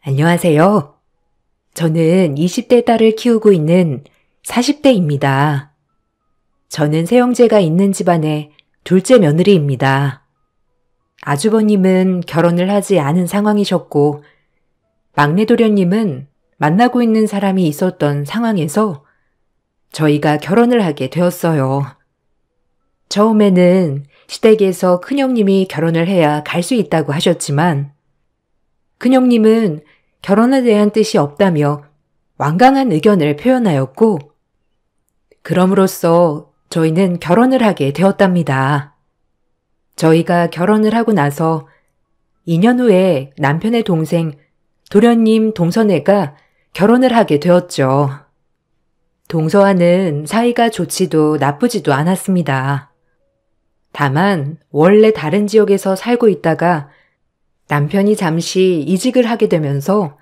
안녕하세요. 저는 20대 딸을 키우고 있는 40대입니다. 저는 세 형제가 있는 집안의 둘째 며느리입니다. 아주버님은 결혼을 하지 않은 상황이셨고, 막내 도련님은 만나고 있는 사람이 있었던 상황에서 저희가 결혼을 하게 되었어요. 처음에는 시댁에서 큰형님이 결혼을 해야 갈 수 있다고 하셨지만, 큰형님은 결혼에 대한 뜻이 없다며 완강한 의견을 표현하였고, 그럼으로써 저희는 결혼을 하게 되었답니다. 저희가 결혼을 하고 나서 2년 후에 남편의 동생 도련님 동서네가 결혼을 하게 되었죠. 동서와는 사이가 좋지도 나쁘지도 않았습니다. 다만 원래 다른 지역에서 살고 있다가 남편이 잠시 이직을 하게 되면서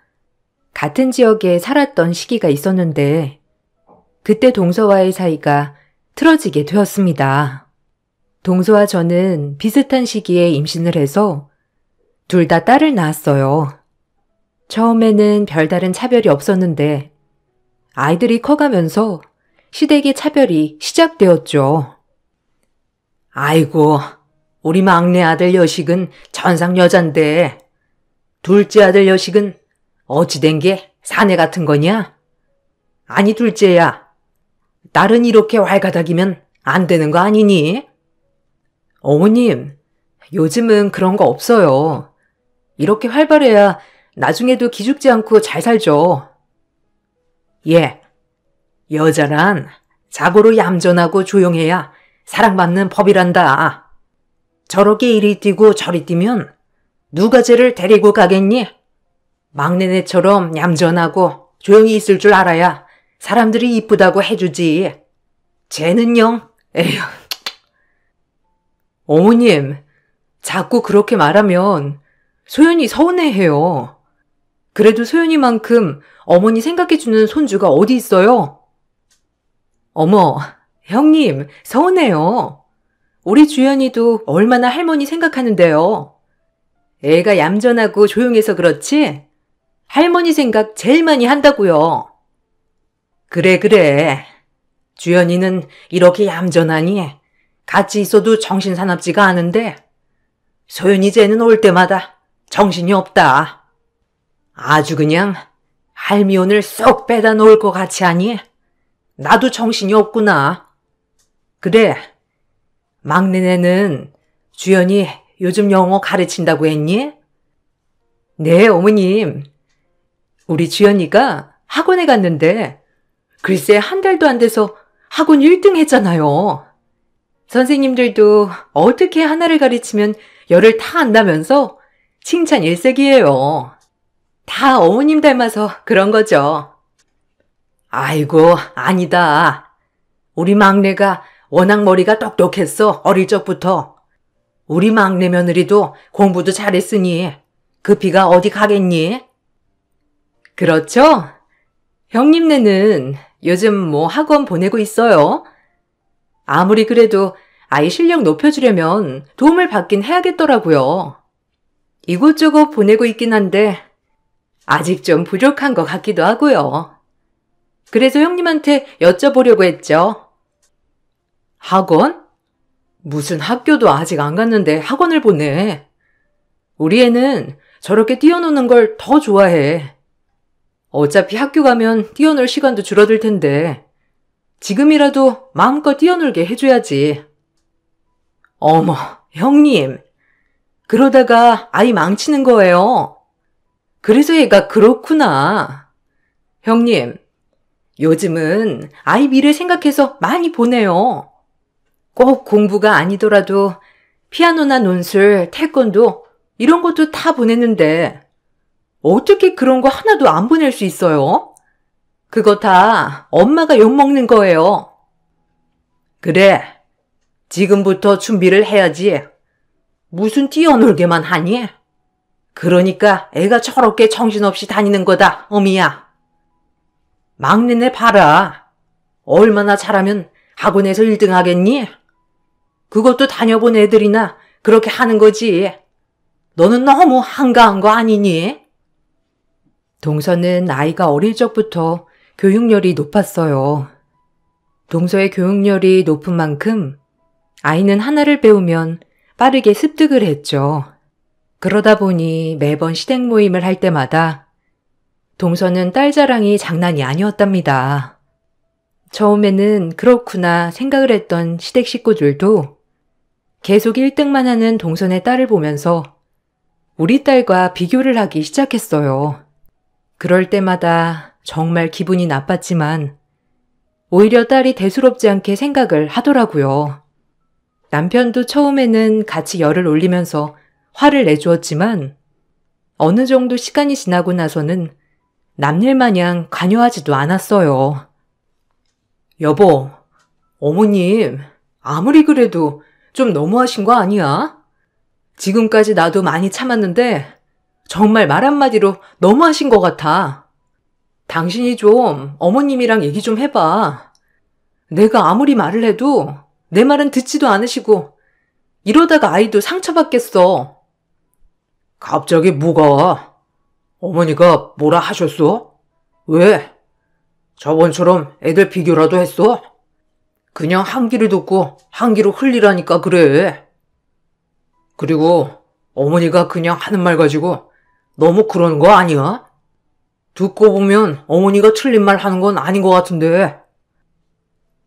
같은 지역에 살았던 시기가 있었는데 그때 동서와의 사이가 틀어지게 되었습니다. 동서와 저는 비슷한 시기에 임신을 해서 둘 다 딸을 낳았어요. 처음에는 별다른 차별이 없었는데 아이들이 커가면서 시댁의 차별이 시작되었죠. 아이고, 우리 막내 아들 여식은 천상 여잔데 둘째 아들 여식은 어찌 된 게 사내 같은 거냐? 아니 둘째야, 딸은 이렇게 왈가닥이면 안 되는 거 아니니? 어머님, 요즘은 그런 거 없어요. 이렇게 활발해야 나중에도 기죽지 않고 잘 살죠. 예, 여자란 자고로 얌전하고 조용해야 사랑받는 법이란다. 저렇게 이리 뛰고 저리 뛰면 누가 쟤를 데리고 가겠니? 막내네처럼 얌전하고 조용히 있을 줄 알아야 사람들이 이쁘다고 해주지. 쟤는요, 에휴. 어머님, 자꾸 그렇게 말하면 소연이 서운해해요. 그래도 소연이만큼 어머니 생각해주는 손주가 어디 있어요? 어머, 형님, 서운해요. 우리 주연이도 얼마나 할머니 생각하는데요. 애가 얌전하고 조용해서 그렇지 할머니 생각 제일 많이 한다고요. 그래. 주연이는 이렇게 얌전하니 같이 있어도 정신사납지가 않은데 소연이 쟤는 올 때마다 정신이 없다. 아주 그냥 할미온을 쏙 빼다 놓을 것 같이 하니 나도 정신이 없구나. 그래. 막내네는 주연이 요즘 영어 가르친다고 했니? 네, 어머님. 우리 주연이가 학원에 갔는데 글쎄 한 달도 안 돼서 학원 1등 했잖아요. 선생님들도 어떻게 하나를 가르치면 열을 다 안다면서 칭찬 일색이에요. 다 어머님 닮아서 그런 거죠. 아이고, 아니다. 우리 막내가 워낙 머리가 똑똑했어, 어릴 적부터. 우리 막내 며느리도 공부도 잘했으니 급히가 어디 가겠니? 그렇죠? 형님네는 요즘 뭐 학원 보내고 있어요? 아무리 그래도 아이 실력 높여주려면 도움을 받긴 해야겠더라고요. 이곳저곳 보내고 있긴 한데 아직 좀 부족한 것 같기도 하고요. 그래서 형님한테 여쭤보려고 했죠. 학원? 무슨 학교도 아직 안 갔는데 학원을 보내. 우리 애는 저렇게 뛰어노는 걸 더 좋아해. 어차피 학교 가면 뛰어놀 시간도 줄어들 텐데 지금이라도 마음껏 뛰어놀게 해줘야지. 어머, 형님. 그러다가 아이 망치는 거예요. 그래서 애가 그렇구나. 형님, 요즘은 아이 미래 생각해서 많이 보내요. 꼭 공부가 아니더라도 피아노나 논술, 태권도 이런 것도 다 보내는데 어떻게 그런 거 하나도 안 보낼 수 있어요? 그거 다 엄마가 욕먹는 거예요. 그래, 지금부터 준비를 해야지. 무슨 뛰어놀게만 하니? 그러니까 애가 저렇게 정신없이 다니는 거다, 어미야. 막내네 봐라. 얼마나 잘하면 학원에서 1등 하겠니? 그것도 다녀본 애들이나 그렇게 하는 거지. 너는 너무 한가한 거 아니니? 동서는 아이가 어릴 적부터 교육열이 높았어요. 동서의 교육열이 높은 만큼 아이는 하나를 배우면 빠르게 습득을 했죠. 그러다 보니 매번 시댁 모임을 할 때마다 동서는 딸 자랑이 장난이 아니었답니다. 처음에는 그렇구나 생각을 했던 시댁 식구들도 계속 1등만 하는 동선의 딸을 보면서 우리 딸과 비교를 하기 시작했어요. 그럴 때마다 정말 기분이 나빴지만 오히려 딸이 대수롭지 않게 생각을 하더라고요. 남편도 처음에는 같이 열을 올리면서 화를 내주었지만 어느 정도 시간이 지나고 나서는 남일 마냥 관여하지도 않았어요. 여보, 어머님, 아무리 그래도 좀 너무하신 거 아니야? 지금까지 나도 많이 참았는데 정말 말 한마디로 너무하신 것 같아. 당신이 좀 어머님이랑 얘기 좀 해봐. 내가 아무리 말을 해도 내 말은 듣지도 않으시고 이러다가 아이도 상처받겠어. 갑자기 뭐가? 어머니가 뭐라 하셨어? 왜? 저번처럼 애들 비교라도 했어? 그냥 한 귀를 듣고 한 귀로 흘리라니까 그래. 그리고 어머니가 그냥 하는 말 가지고 너무 그러는 거 아니야? 듣고 보면 어머니가 틀린 말 하는 건 아닌 것 같은데.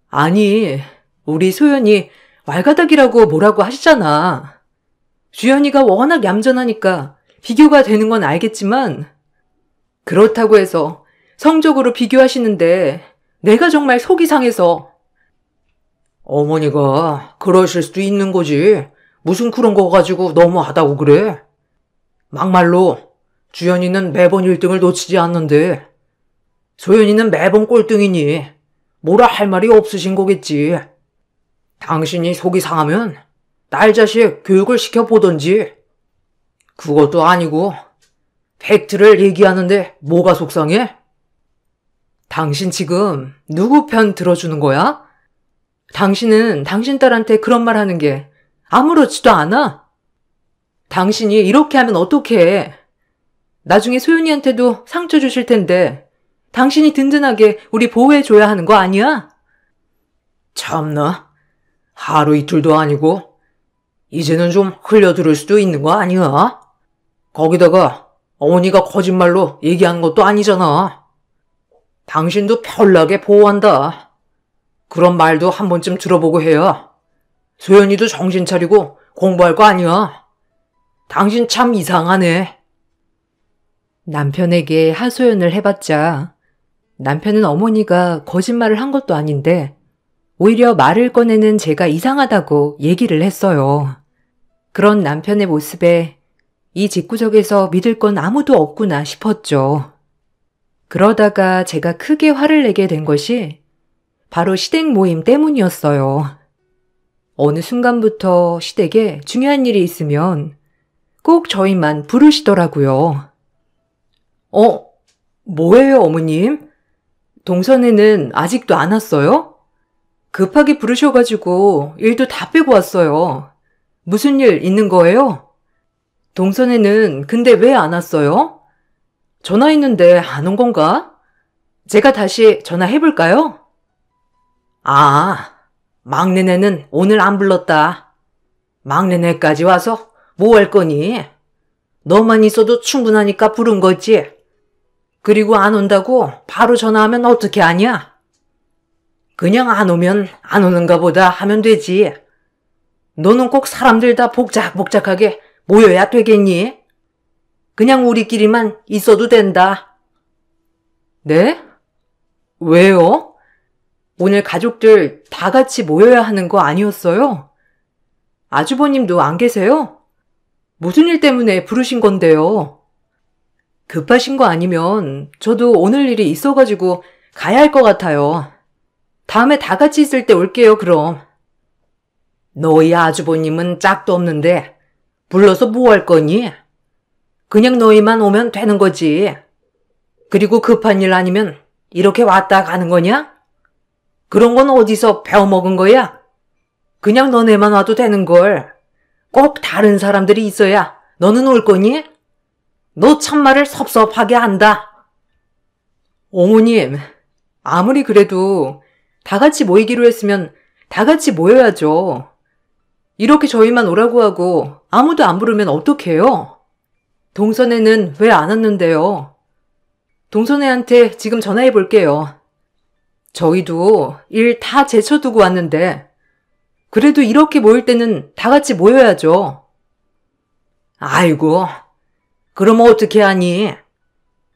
아니, 우리 소연이 왈가닥이라고 뭐라고 하시잖아. 주연이가 워낙 얌전하니까 비교가 되는 건 알겠지만 그렇다고 해서 성적으로 비교하시는데 내가 정말 속이 상해서. 어머니가 그러실 수도 있는 거지. 무슨 그런 거 가지고 너무하다고 그래. 막말로 주연이는 매번 1등을 놓치지 않는데 소연이는 매번 꼴등이니 뭐라 할 말이 없으신 거겠지. 당신이 속이 상하면 딸 자식 교육을 시켜보던지. 그것도 아니고 팩트를 얘기하는데 뭐가 속상해? 당신 지금 누구 편 들어주는 거야? 당신은 당신 딸한테 그런 말 하는 게 아무렇지도 않아? 당신이 이렇게 하면 어떡해? 나중에 소윤이한테도 상처 주실 텐데 당신이 든든하게 우리 보호해줘야 하는 거 아니야? 참나, 하루 이틀도 아니고 이제는 좀 흘려들을 수도 있는 거 아니야? 거기다가 어머니가 거짓말로 얘기하는 것도 아니잖아. 당신도 편하게 보호한다. 그런 말도 한 번쯤 들어보고 해야 소연이도 정신 차리고 공부할 거 아니야. 당신 참 이상하네. 남편에게 하소연을 해봤자 남편은 어머니가 거짓말을 한 것도 아닌데 오히려 말을 꺼내는 제가 이상하다고 얘기를 했어요. 그런 남편의 모습에 이 집구석에서 믿을 건 아무도 없구나 싶었죠. 그러다가 제가 크게 화를 내게 된 것이 바로 시댁 모임 때문이었어요. 어느 순간부터 시댁에 중요한 일이 있으면 꼭 저희만 부르시더라고요. 뭐예요, 어머님? 동선에는 아직도 안 왔어요? 급하게 부르셔가지고 일도 다 빼고 왔어요. 무슨 일 있는 거예요? 동선에는 근데 왜 안 왔어요? 전화했는데 안 온 건가? 제가 다시 전화해볼까요? 아, 막내네는 오늘 안 불렀다. 막내네까지 와서 뭐 할 거니? 너만 있어도 충분하니까 부른 거지. 그리고 안 온다고 바로 전화하면 어떻게 하냐? 그냥 안 오면 안 오는가 보다 하면 되지. 너는 꼭 사람들 다 복작복작하게 모여야 되겠니? 그냥 우리끼리만 있어도 된다. 네? 왜요? 오늘 가족들 다 같이 모여야 하는 거 아니었어요? 아주버님도 안 계세요? 무슨 일 때문에 부르신 건데요? 급하신 거 아니면 저도 오늘 일이 있어가지고 가야 할 것 같아요. 다음에 다 같이 있을 때 올게요, 그럼. 너희 아주버님은 짝도 없는데 불러서 뭐 할 거니? 그냥 너희만 오면 되는 거지. 그리고 급한 일 아니면 이렇게 왔다 가는 거냐? 그런 건 어디서 배워먹은 거야? 그냥 너네만 와도 되는 걸. 꼭 다른 사람들이 있어야 너는 올 거니? 너 참말을 섭섭하게 한다. 어머님, 아무리 그래도 다 같이 모이기로 했으면 다 같이 모여야죠. 이렇게 저희만 오라고 하고 아무도 안 부르면 어떡해요? 동선애는 왜 안 왔는데요? 동선애한테 지금 전화해 볼게요. 저희도 일 다 제쳐두고 왔는데 그래도 이렇게 모일 때는 다 같이 모여야죠. 아이고, 그럼 어떻게 하니?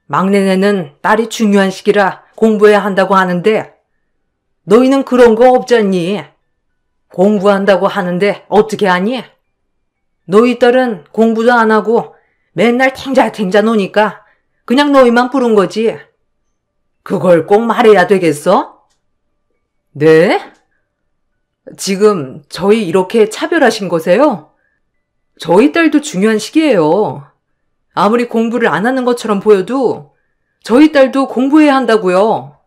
막내네는 딸이 중요한 시기라 공부해야 한다고 하는데 너희는 그런 거 없잖니? 공부한다고 하는데 어떻게 하니? 너희 딸은 공부도 안 하고 맨날 탱자탱자 노니까 그냥 너희만 부른 거지. 그걸 꼭 말해야 되겠어? 네? 지금 저희 이렇게 차별하신 거세요? 저희 딸도 중요한 시기예요. 아무리 공부를 안 하는 것처럼 보여도 저희 딸도 공부해야 한다고요.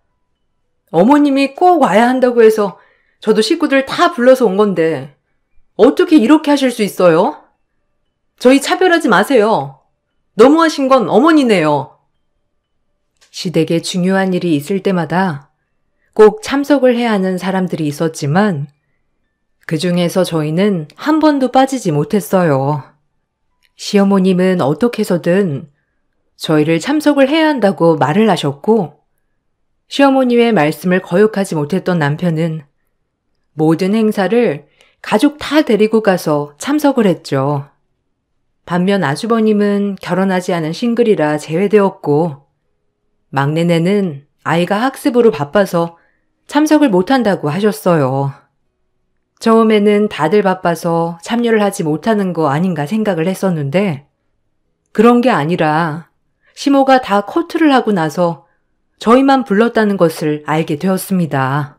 어머님이 꼭 와야 한다고 해서 저도 식구들 다 불러서 온 건데 어떻게 이렇게 하실 수 있어요? 저희 차별하지 마세요. 너무하신 건 어머니네요. 시댁에 중요한 일이 있을 때마다 꼭 참석을 해야 하는 사람들이 있었지만 그 중에서 저희는 한 번도 빠지지 못했어요. 시어머님은 어떻게 해서든 저희를 참석을 해야 한다고 말을 하셨고 시어머님의 말씀을 거역하지 못했던 남편은 모든 행사를 가족 다 데리고 가서 참석을 했죠. 반면 아주버님은 결혼하지 않은 싱글이라 제외되었고 막내네는 아이가 학습으로 바빠서 참석을 못한다고 하셨어요. 처음에는 다들 바빠서 참여를 하지 못하는 거 아닌가 생각을 했었는데 그런 게 아니라 시모가 다 커트를 하고 나서 저희만 불렀다는 것을 알게 되었습니다.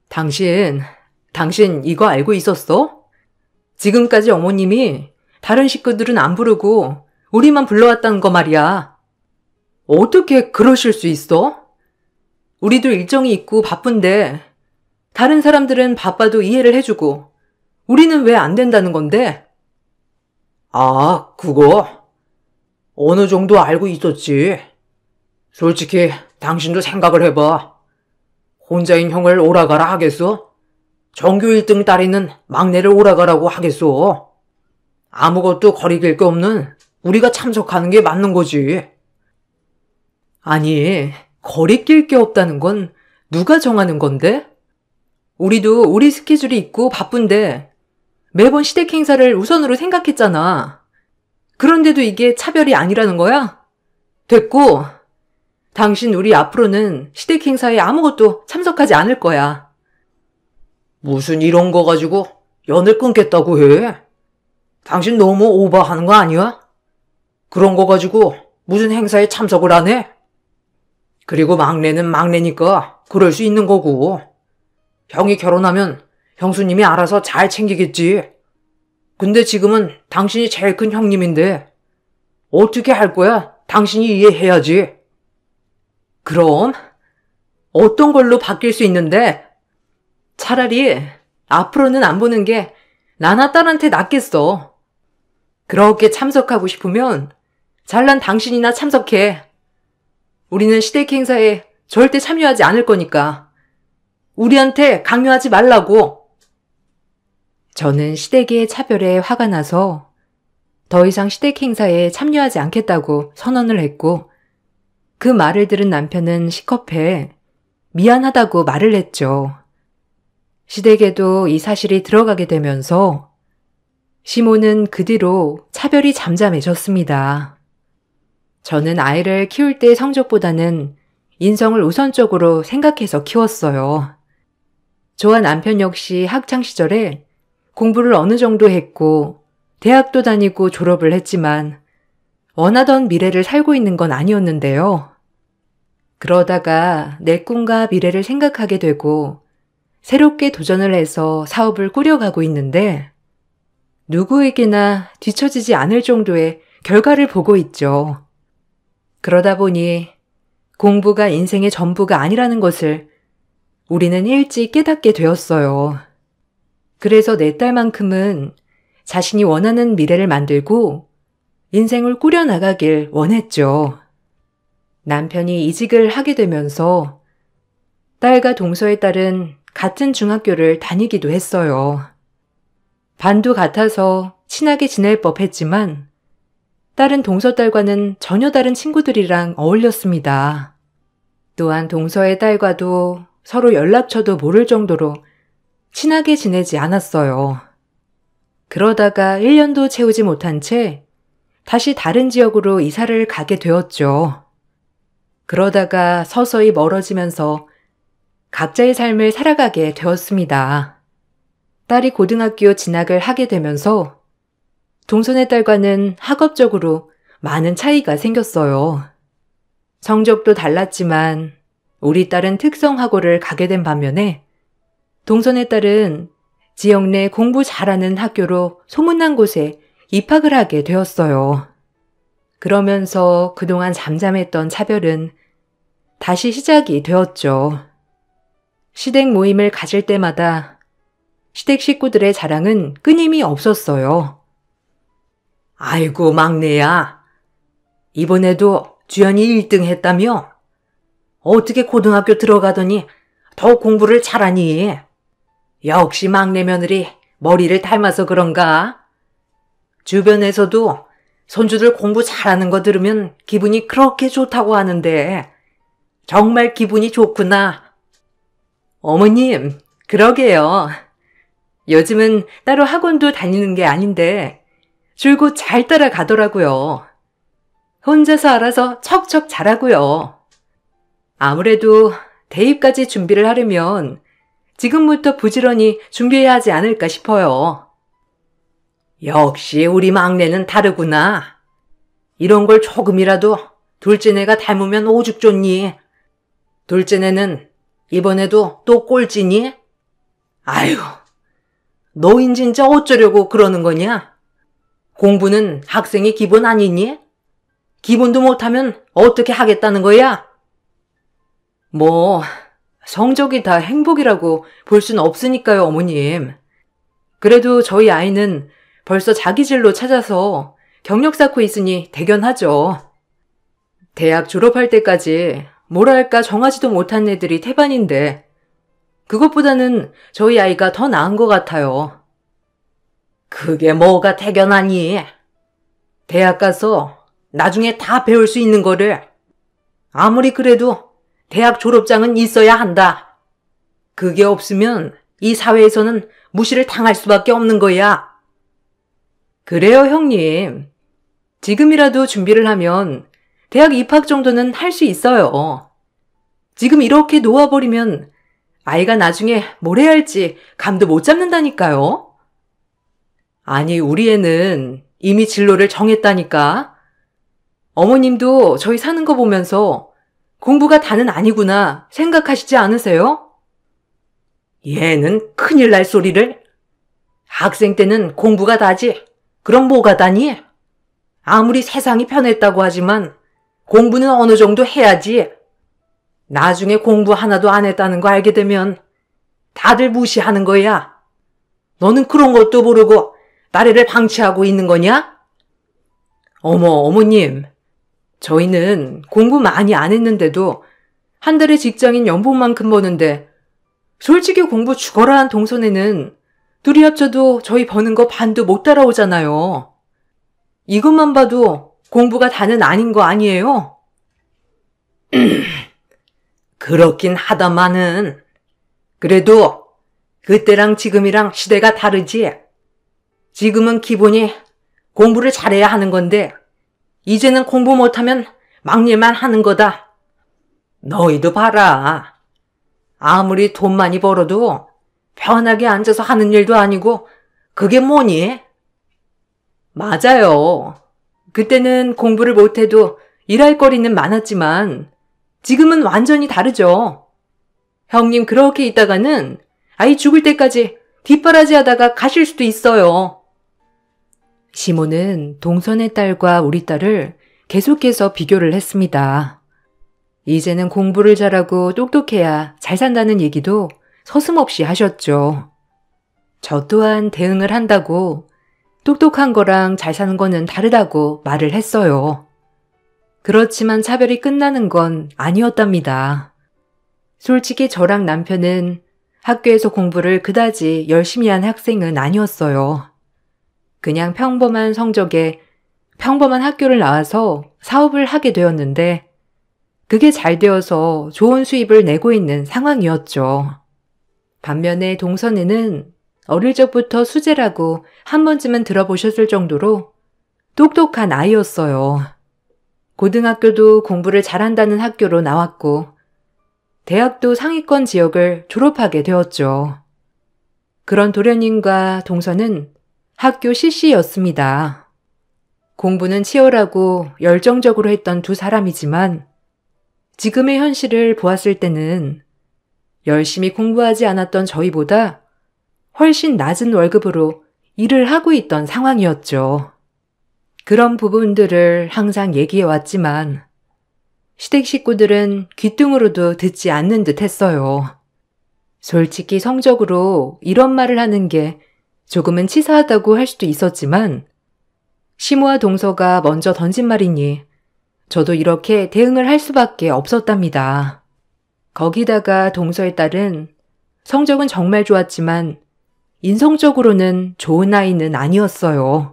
당신 이거 알고 있었어? 지금까지 어머님이 다른 식구들은 안 부르고 우리만 불러왔다는 거 말이야. 어떻게 그러실 수 있어? 우리도 일정이 있고 바쁜데 다른 사람들은 바빠도 이해를 해주고 우리는 왜 안 된다는 건데? 아, 그거 어느 정도 알고 있었지. 솔직히 당신도 생각을 해봐. 혼자인 형을 오라가라 하겠어? 전교 1등 딸이는 막내를 오라가라고 하겠어? 아무것도 거리낄 게 없는 우리가 참석하는 게 맞는 거지. 아니, 거리낄 게 없다는 건 누가 정하는 건데? 우리도 우리 스케줄이 있고 바쁜데 매번 시댁 행사를 우선으로 생각했잖아. 그런데도 이게 차별이 아니라는 거야? 됐고, 당신 우리 앞으로는 시댁 행사에 아무것도 참석하지 않을 거야. 무슨 이런 거 가지고 연을 끊겠다고 해? 당신 너무 오버하는 거 아니야? 그런 거 가지고 무슨 행사에 참석을 안 해? 그리고 막내는 막내니까 그럴 수 있는 거고. 형이 결혼하면 형수님이 알아서 잘 챙기겠지. 근데 지금은 당신이 제일 큰 형님인데 어떻게 할 거야? 당신이 이해해야지. 그럼 어떤 걸로 바뀔 수 있는데? 차라리 앞으로는 안 보는 게 나나 딸한테 낫겠어. 그렇게 참석하고 싶으면 잘난 당신이나 참석해. 우리는 시댁 행사에 절대 참여하지 않을 거니까. 우리한테 강요하지 말라고. 저는 시댁의 차별에 화가 나서 더 이상 시댁 행사에 참여하지 않겠다고 선언을 했고 그 말을 들은 남편은 시겁해 미안하다고 말을 했죠. 시댁에도 이 사실이 들어가게 되면서 시모는 그 뒤로 차별이 잠잠해졌습니다. 저는 아이를 키울 때의 성적보다는 인성을 우선적으로 생각해서 키웠어요. 저와 남편 역시 학창시절에 공부를 어느 정도 했고 대학도 다니고 졸업을 했지만 원하던 미래를 살고 있는 건 아니었는데요. 그러다가 내 꿈과 미래를 생각하게 되고 새롭게 도전을 해서 사업을 꾸려가고 있는데 누구에게나 뒤처지지 않을 정도의 결과를 보고 있죠. 그러다 보니 공부가 인생의 전부가 아니라는 것을 우리는 일찍 깨닫게 되었어요. 그래서 내 딸만큼은 자신이 원하는 미래를 만들고 인생을 꾸려나가길 원했죠. 남편이 이직을 하게 되면서 딸과 동서의 딸은 같은 중학교를 다니기도 했어요. 반도 같아서 친하게 지낼 법했지만 딸은 동서 딸과는 전혀 다른 친구들이랑 어울렸습니다. 또한 동서의 딸과도 서로 연락처도 모를 정도로 친하게 지내지 않았어요. 그러다가 1년도 채우지 못한 채 다시 다른 지역으로 이사를 가게 되었죠. 그러다가 서서히 멀어지면서 각자의 삶을 살아가게 되었습니다. 딸이 고등학교 진학을 하게 되면서 동선의 딸과는 학업적으로 많은 차이가 생겼어요. 성적도 달랐지만 우리 딸은 특성학고를 가게 된 반면에 동선의 딸은 지역 내 공부 잘하는 학교로 소문난 곳에 입학을 하게 되었어요. 그러면서 그동안 잠잠했던 차별은 다시 시작이 되었죠. 시댁 모임을 가질 때마다 시댁 식구들의 자랑은 끊임이 없었어요. 아이고 막내야, 이번에도 주연이 1등 했다며? 어떻게 고등학교 들어가더니 더 공부를 잘하니? 역시 막내 며느리 머리를 닮아서 그런가? 주변에서도 손주들 공부 잘하는 거 들으면 기분이 그렇게 좋다고 하는데 정말 기분이 좋구나. 어머님, 그러게요. 요즘은 따로 학원도 다니는 게 아닌데 줄곧 잘 따라가더라고요. 혼자서 알아서 척척 잘하고요. 아무래도 대입까지 준비를 하려면 지금부터 부지런히 준비해야 하지 않을까 싶어요. 역시 우리 막내는 다르구나. 이런 걸 조금이라도 둘째네가 닮으면 오죽 좋니? 둘째네는 이번에도 또 꼴찌니? 아유, 너인 진짜 어쩌려고 그러는 거냐? 공부는 학생이 기본 아니니? 기본도 못하면 어떻게 하겠다는 거야? 뭐 성적이 다 행복이라고 볼 수는 없으니까요, 어머님. 그래도 저희 아이는 벌써 자기 진로 찾아서 경력 쌓고 있으니 대견하죠. 대학 졸업할 때까지 뭐랄까 정하지도 못한 애들이 태반인데 그것보다는 저희 아이가 더 나은 것 같아요. 그게 뭐가 대견하니? 대학 가서 나중에 다 배울 수 있는 거를 아무리 그래도 대학 졸업장은 있어야 한다. 그게 없으면 이 사회에서는 무시를 당할 수밖에 없는 거야. 그래요, 형님. 지금이라도 준비를 하면 대학 입학 정도는 할 수 있어요. 지금 이렇게 놓아버리면 아이가 나중에 뭘 해야 할지 감도 못 잡는다니까요. 아니, 우리 애는 이미 진로를 정했다니까. 어머님도 저희 사는 거 보면서 공부가 다는 아니구나 생각하시지 않으세요? 얘는 큰일 날 소리를. 학생 때는 공부가 다지. 그럼 뭐가 다니? 아무리 세상이 편했다고 하지만 공부는 어느 정도 해야지. 나중에 공부 하나도 안 했다는 거 알게 되면 다들 무시하는 거야. 너는 그런 것도 모르고 나래를 방치하고 있는 거냐? 어머, 어머님. 저희는 공부 많이 안 했는데도 한 달에 직장인 연봉만큼 버는데 솔직히 공부 죽어라 한 동선에는 둘이 합쳐도 저희 버는 거 반도 못 따라오잖아요. 이것만 봐도 공부가 다는 아닌 거 아니에요? 그렇긴 하다마는 그래도 그때랑 지금이랑 시대가 다르지. 지금은 기본이 공부를 잘해야 하는 건데 이제는 공부 못하면 막일만 하는 거다. 너희도 봐라. 아무리 돈 많이 벌어도 편하게 앉아서 하는 일도 아니고 그게 뭐니? 맞아요. 그때는 공부를 못해도 일할 거리는 많았지만 지금은 완전히 다르죠. 형님 그렇게 있다가는 아이 죽을 때까지 뒷바라지 하다가 가실 수도 있어요. 시모는 동선의 딸과 우리 딸을 계속해서 비교를 했습니다. 이제는 공부를 잘하고 똑똑해야 잘 산다는 얘기도 서슴없이 하셨죠. 저 또한 대응을 한다고 똑똑한 거랑 잘 사는 거는 다르다고 말을 했어요. 그렇지만 차별이 끝나는 건 아니었답니다. 솔직히 저랑 남편은 학교에서 공부를 그다지 열심히 한 학생은 아니었어요. 그냥 평범한 성적에 평범한 학교를 나와서 사업을 하게 되었는데 그게 잘 되어서 좋은 수입을 내고 있는 상황이었죠. 반면에 동선이는 어릴 적부터 수재라고 한 번쯤은 들어보셨을 정도로 똑똑한 아이였어요. 고등학교도 공부를 잘한다는 학교로 나왔고 대학도 상위권 지역을 졸업하게 되었죠. 그런 도련님과 동선은 학교 CC였습니다. 공부는 치열하고 열정적으로 했던 두 사람이지만 지금의 현실을 보았을 때는 열심히 공부하지 않았던 저희보다 훨씬 낮은 월급으로 일을 하고 있던 상황이었죠. 그런 부분들을 항상 얘기해왔지만 시댁 식구들은 귀뚱으로도 듣지 않는 듯 했어요. 솔직히 성적으로 이런 말을 하는 게 조금은 치사하다고 할 수도 있었지만 시모와 동서가 먼저 던진 말이니 저도 이렇게 대응을 할 수밖에 없었답니다. 거기다가 동서의 딸은 성적은 정말 좋았지만 인성적으로는 좋은 아이는 아니었어요.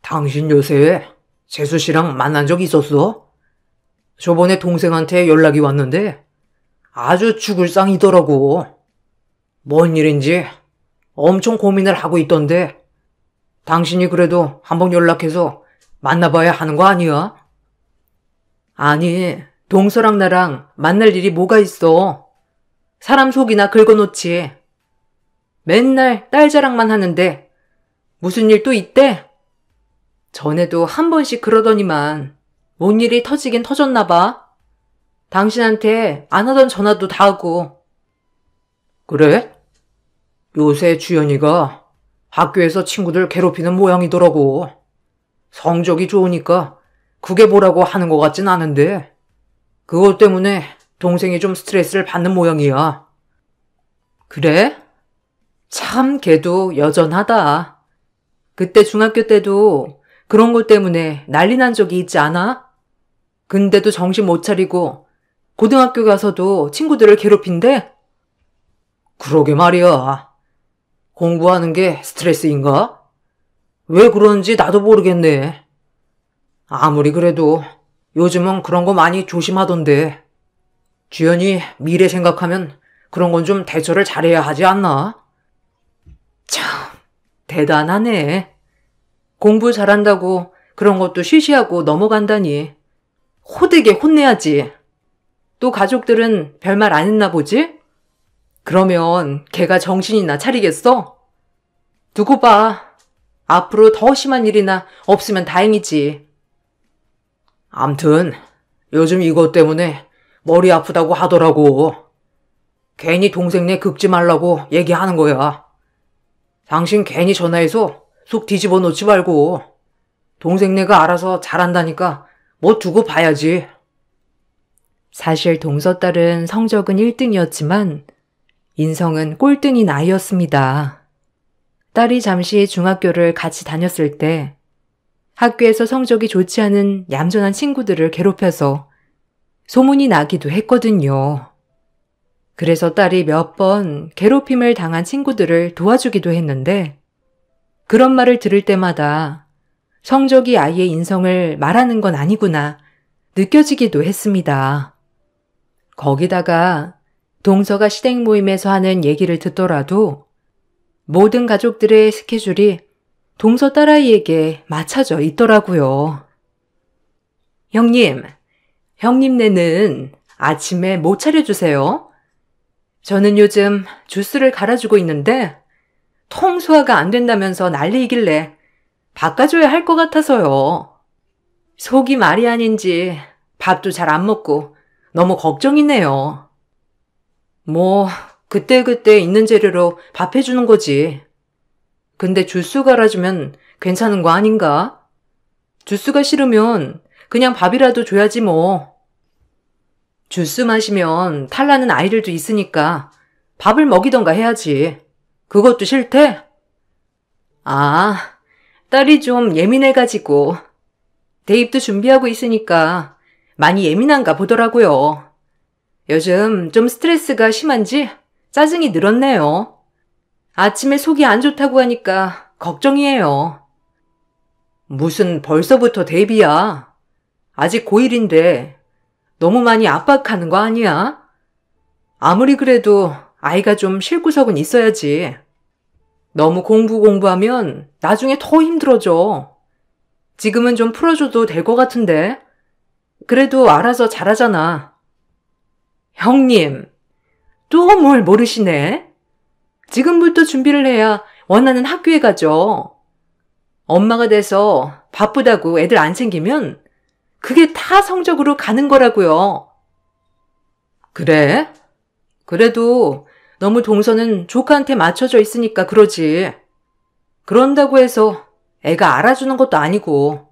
당신 요새 재수 씨랑 만난 적 있었어? 저번에 동생한테 연락이 왔는데 아주 죽을 쌍이더라고. 뭔 일인지 엄청 고민을 하고 있던데 당신이 그래도 한번 연락해서 만나봐야 하는 거 아니야? 아니, 동서랑 나랑 만날 일이 뭐가 있어. 사람 속이나 긁어놓지. 맨날 딸 자랑만 하는데 무슨 일 또 있대? 전에도 한 번씩 그러더니만 뭔 일이 터지긴 터졌나 봐. 당신한테 안 하던 전화도 다 하고. 그래? 요새 주연이가 학교에서 친구들 괴롭히는 모양이더라고. 성적이 좋으니까 그게 뭐라고 하는 것 같진 않은데 그것 때문에 동생이 좀 스트레스를 받는 모양이야. 그래? 참 걔도 여전하다. 그때 중학교 때도 그런 것 때문에 난리 난 적이 있지 않아? 근데도 정신 못 차리고 고등학교 가서도 친구들을 괴롭힌대? 그러게 말이야. 공부하는 게 스트레스인가? 왜 그런지 나도 모르겠네. 아무리 그래도 요즘은 그런 거 많이 조심하던데. 주연이 미래 생각하면 그런 건 좀 대처를 잘해야 하지 않나? 참, 대단하네. 공부 잘한다고 그런 것도 쉬쉬하고 넘어간다니. 호되게 혼내야지. 또 가족들은 별말 안 했나 보지? 그러면 걔가 정신이나 차리겠어? 두고 봐. 앞으로 더 심한 일이나 없으면 다행이지. 암튼 요즘 이것 때문에 머리 아프다고 하더라고. 괜히 동생네 긁지 말라고 얘기하는 거야. 당신 괜히 전화해서 속 뒤집어 놓지 말고 동생네가 알아서 잘한다니까 뭐 두고 봐야지. 사실 동서딸은 성적은 1등이었지만 인성은 꼴등인 아이였습니다. 딸이 잠시 중학교를 같이 다녔을 때 학교에서 성적이 좋지 않은 얌전한 친구들을 괴롭혀서 소문이 나기도 했거든요. 그래서 딸이 몇 번 괴롭힘을 당한 친구들을 도와주기도 했는데 그런 말을 들을 때마다 성적이 아이의 인성을 말하는 건 아니구나 느껴지기도 했습니다. 거기다가 동서가 시댁 모임에서 하는 얘기를 듣더라도 모든 가족들의 스케줄이 동서 딸아이에게 맞춰져 있더라고요. 형님네는 아침에 뭐 차려주세요? 저는 요즘 주스를 갈아주고 있는데 통 소화가 안 된다면서 난리이길래 바꿔줘야 할 것 같아서요. 속이 말이 아닌지 밥도 잘 안 먹고 너무 걱정이네요. 뭐 그때그때 있는 재료로 밥 해주는 거지. 근데 주스 갈아주면 괜찮은 거 아닌가? 주스가 싫으면 그냥 밥이라도 줘야지 뭐. 주스 마시면 탈나는 아이들도 있으니까 밥을 먹이던가 해야지. 그것도 싫대? 아, 딸이 좀 예민해가지고. 대입도 준비하고 있으니까 많이 예민한가 보더라고요. 요즘 좀 스트레스가 심한지 짜증이 늘었네요. 아침에 속이 안 좋다고 하니까 걱정이에요. 무슨 벌써부터 대비야? 아직 고1인데 너무 많이 압박하는 거 아니야? 아무리 그래도 아이가 좀 쉴 구석은 있어야지. 너무 공부하면 나중에 더 힘들어져. 지금은 좀 풀어줘도 될 것 같은데. 그래도 알아서 잘하잖아. 형님, 또 뭘 모르시네? 지금부터 준비를 해야 원하는 학교에 가죠. 엄마가 돼서 바쁘다고 애들 안 챙기면 그게 다 성적으로 가는 거라고요. 그래? 그래도 너무 동서는 조카한테 맞춰져 있으니까 그러지. 그런다고 해서 애가 알아주는 것도 아니고.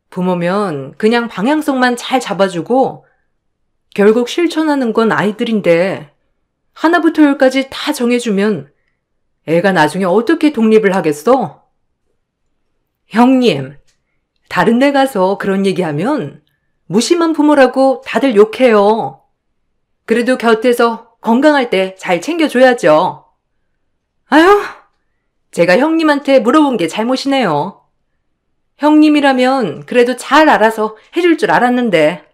부모면 그냥 방향성만 잘 잡아주고 결국 실천하는 건 아이들인데 하나부터 열까지 다 정해주면 애가 나중에 어떻게 독립을 하겠어? 형님, 다른 데 가서 그런 얘기하면 무심한 부모라고 다들 욕해요. 그래도 곁에서 건강할 때 잘 챙겨줘야죠. 아휴, 제가 형님한테 물어본 게 잘못이네요. 형님이라면 그래도 잘 알아서 해줄 줄 알았는데.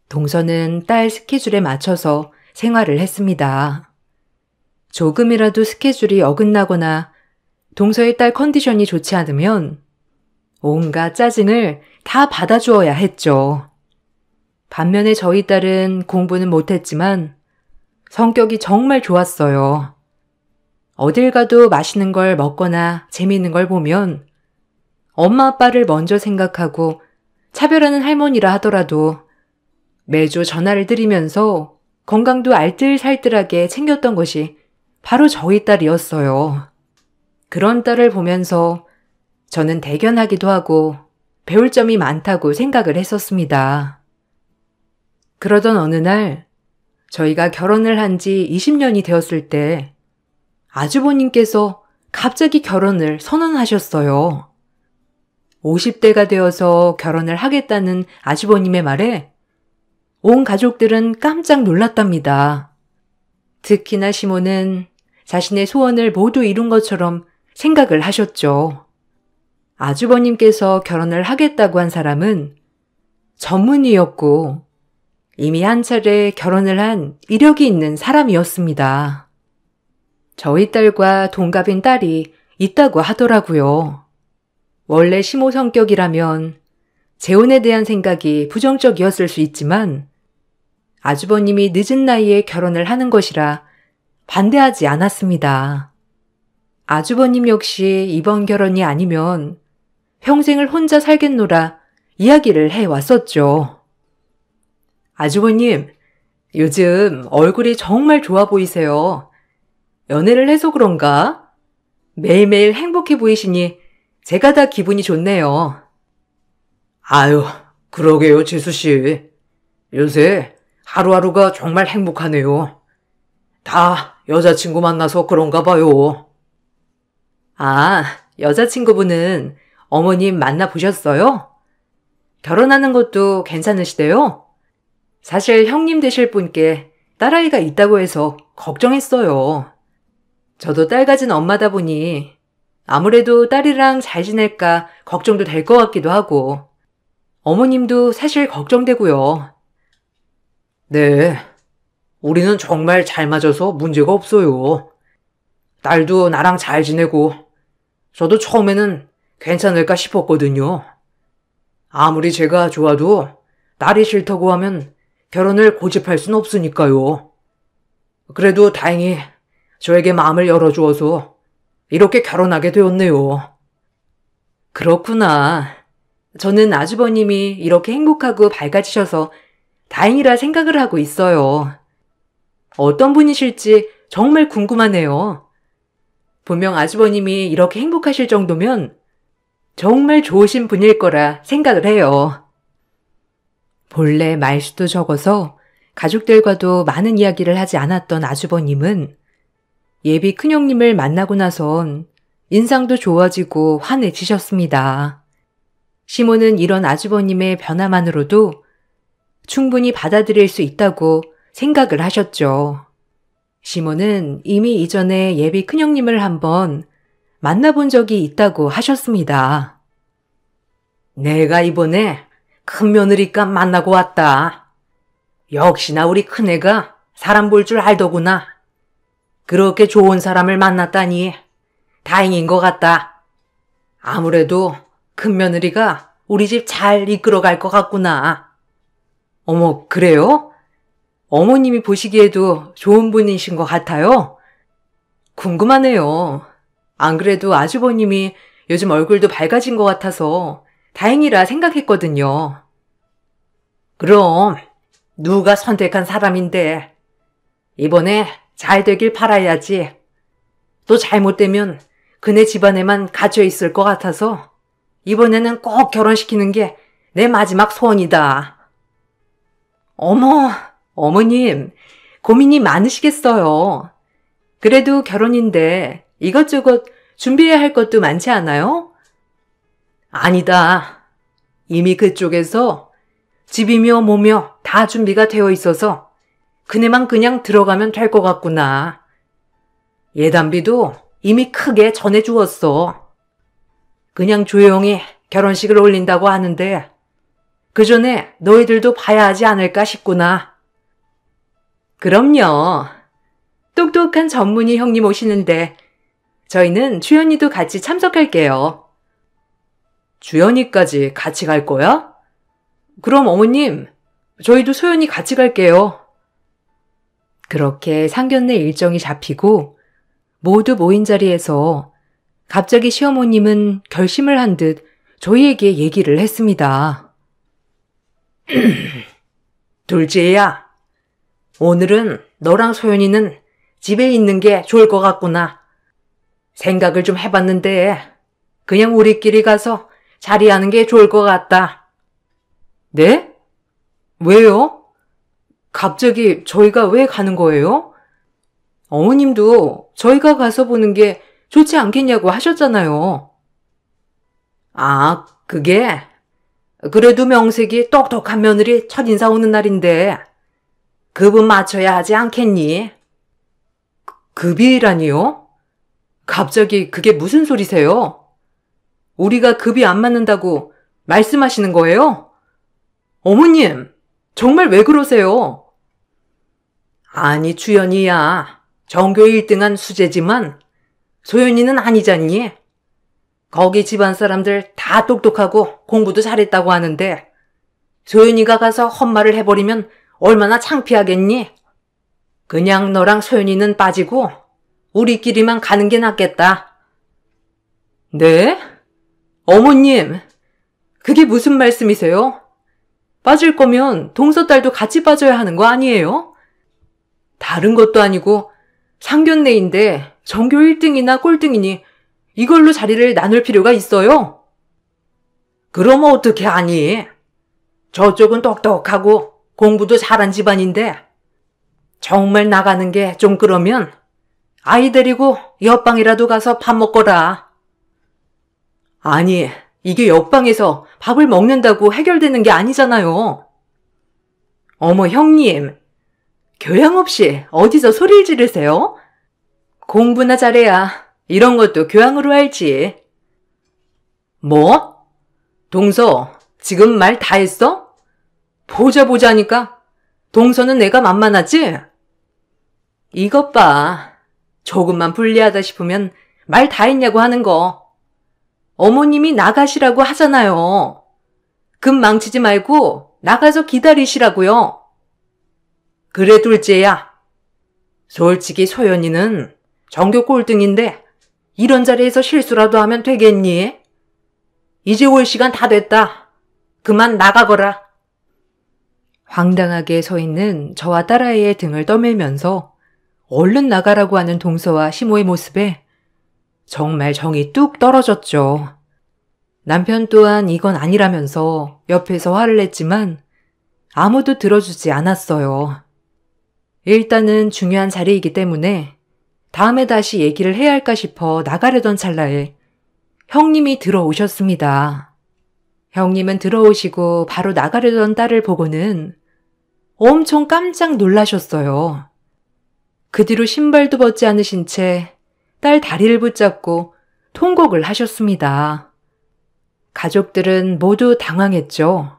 동서는 딸 스케줄에 맞춰서 생활을 했습니다. 조금이라도 스케줄이 어긋나거나 동서의 딸 컨디션이 좋지 않으면 온갖 짜증을 다 받아주어야 했죠. 반면에 저희 딸은 공부는 못했지만 성격이 정말 좋았어요. 어딜 가도 맛있는 걸 먹거나 재미있는 걸 보면 엄마 아빠를 먼저 생각하고 차별하는 할머니라 하더라도 매주 전화를 드리면서 건강도 알뜰살뜰하게 챙겼던 것이 바로 저희 딸이었어요. 그런 딸을 보면서 저는 대견하기도 하고 배울 점이 많다고 생각을 했었습니다. 그러던 어느 날 저희가 결혼을 한 지 20년이 되었을 때 아주버님께서 갑자기 결혼을 선언하셨어요. 50대가 되어서 결혼을 하겠다는 아주버님의 말에 온 가족들은 깜짝 놀랐답니다. 특히나 시모는 자신의 소원을 모두 이룬 것처럼 생각을 하셨죠. 아주버님께서 결혼을 하겠다고 한 사람은 전문의였고 이미 한 차례 결혼을 한 이력이 있는 사람이었습니다. 저희 딸과 동갑인 딸이 있다고 하더라고요. 원래 시모 성격이라면 재혼에 대한 생각이 부정적이었을 수 있지만 아주버님이 늦은 나이에 결혼을 하는 것이라 반대하지 않았습니다. 아주버님 역시 이번 결혼이 아니면 평생을 혼자 살겠노라 이야기를 해왔었죠. 아주버님, 요즘 얼굴이 정말 좋아 보이세요. 연애를 해서 그런가? 매일매일 행복해 보이시니 제가 다 기분이 좋네요. 아유, 그러게요, 지수씨. 요새 하루하루가 정말 행복하네요. 다 여자친구 만나서 그런가 봐요. 아, 여자친구분은 어머님 만나보셨어요? 결혼하는 것도 괜찮으시대요? 사실 형님 되실 분께 딸아이가 있다고 해서 걱정했어요. 저도 딸 가진 엄마다 보니 아무래도 딸이랑 잘 지낼까 걱정도 될 것 같기도 하고 어머님도 사실 걱정되고요. 네, 우리는 정말 잘 맞아서 문제가 없어요. 딸도 나랑 잘 지내고 저도 처음에는 괜찮을까 싶었거든요. 아무리 제가 좋아도 딸이 싫다고 하면 결혼을 고집할 순 없으니까요. 그래도 다행히 저에게 마음을 열어주어서 이렇게 결혼하게 되었네요. 그렇구나. 저는 아주버님이 이렇게 행복하고 밝아지셔서 다행이라 생각을 하고 있어요. 어떤 분이실지 정말 궁금하네요. 분명 아주버님이 이렇게 행복하실 정도면 정말 좋으신 분일 거라 생각을 해요. 본래 말수도 적어서 가족들과도 많은 이야기를 하지 않았던 아주버님은 예비 큰형님을 만나고 나선 인상도 좋아지고 환해지셨습니다. 시모는 이런 아주버님의 변화만으로도 충분히 받아들일 수 있다고 생각을 하셨죠. 시모는 이미 이전에 예비 큰형님을 한번 만나본 적이 있다고 하셨습니다. 내가 이번에 큰 며느리감 만나고 왔다. 역시나 우리 큰애가 사람 볼 줄 알더구나. 그렇게 좋은 사람을 만났다니 다행인 것 같다. 아무래도 큰 며느리가 우리 집 잘 이끌어갈 것 같구나. 어머, 그래요? 어머님이 보시기에도 좋은 분이신 것 같아요. 궁금하네요. 안 그래도 아주버님이 요즘 얼굴도 밝아진 것 같아서 다행이라 생각했거든요. 그럼 누가 선택한 사람인데 이번에 잘 되길 바라야지. 또 잘못되면 그네 집안에만 갇혀 있을 것 같아서 이번에는 꼭 결혼시키는 게 내 마지막 소원이다. 어머, 어머님, 고민이 많으시겠어요. 그래도 결혼인데 이것저것 준비해야 할 것도 많지 않아요? 아니다. 이미 그쪽에서 집이며 뭐며 다 준비가 되어 있어서 그네만 그냥 들어가면 될 것 같구나. 예단비도 이미 크게 전해주었어. 그냥 조용히 결혼식을 올린다고 하는데 그 전에 너희들도 봐야 하지 않을까 싶구나. 그럼요. 똑똑한 전문의 형님 오시는데 저희는 주연이도 같이 참석할게요. 주연이까지 같이 갈 거야? 그럼 어머님, 저희도 소연이 같이 갈게요. 그렇게 상견례 일정이 잡히고 모두 모인 자리에서 갑자기 시어머님은 결심을 한 듯 저희에게 얘기를 했습니다. 둘째야, 오늘은 너랑 소연이는 집에 있는 게 좋을 것 같구나. 생각을 좀 해봤는데 그냥 우리끼리 가서 자리하는 게 좋을 것 같다. 네? 왜요? 갑자기 저희가 왜 가는 거예요? 어머님도 저희가 가서 보는 게 좋지 않겠냐고 하셨잖아요. 아, 그게 그래도 명색이 똑똑한 며느리 첫인사 오는 날인데 급은 맞춰야 하지 않겠니? 급이라니요? 갑자기 그게 무슨 소리세요? 우리가 급이 안 맞는다고 말씀하시는 거예요? 어머님, 정말 왜 그러세요? 아니, 주연이야. 전교 1등한 수재지만 소연이는 아니잖니. 거기 집안 사람들 다 똑똑하고 공부도 잘했다고 하는데 소연이가 가서 헛말을 해버리면 얼마나 창피하겠니? 그냥 너랑 소연이는 빠지고 우리끼리만 가는 게 낫겠다. 네? 어머님, 그게 무슨 말씀이세요? 빠질 거면 동서딸도 같이 빠져야 하는 거 아니에요? 다른 것도 아니고 상견례인데 전교 1등이나 꼴등이니 이걸로 자리를 나눌 필요가 있어요? 그럼 어떻게 하니? 저쪽은 똑똑하고 공부도 잘한 집안인데 정말 나가는 게 좀 그러면 아이 데리고 옆방이라도 가서 밥 먹거라. 아니, 이게 옆방에서 밥을 먹는다고 해결되는 게 아니잖아요. 어머, 형님, 교양 없이 어디서 소리를 지르세요? 공부나 잘해야 이런 것도 교양으로 알지. 뭐? 동서, 지금 말 다 했어? 보자니까 동서는 내가 만만하지? 이것 봐. 조금만 불리하다 싶으면 말 다 했냐고 하는 거. 어머님이 나가시라고 하잖아요. 급 망치지 말고 나가서 기다리시라고요. 그래, 둘째야. 솔직히 소연이는 전교 꼴등인데 이런 자리에서 실수라도 하면 되겠니? 이제 올 시간 다 됐다. 그만 나가거라. 황당하게 서 있는 저와 딸아이의 등을 떠밀면서 얼른 나가라고 하는 동서와 시모의 모습에 정말 정이 뚝 떨어졌죠. 남편 또한 이건 아니라면서 옆에서 화를 냈지만 아무도 들어주지 않았어요. 일단은 중요한 자리이기 때문에 다음에 다시 얘기를 해야 할까 싶어 나가려던 찰나에 형님이 들어오셨습니다. 형님은 들어오시고 바로 나가려던 딸을 보고는 엄청 깜짝 놀라셨어요. 그 뒤로 신발도 벗지 않으신 채 딸 다리를 붙잡고 통곡을 하셨습니다. 가족들은 모두 당황했죠.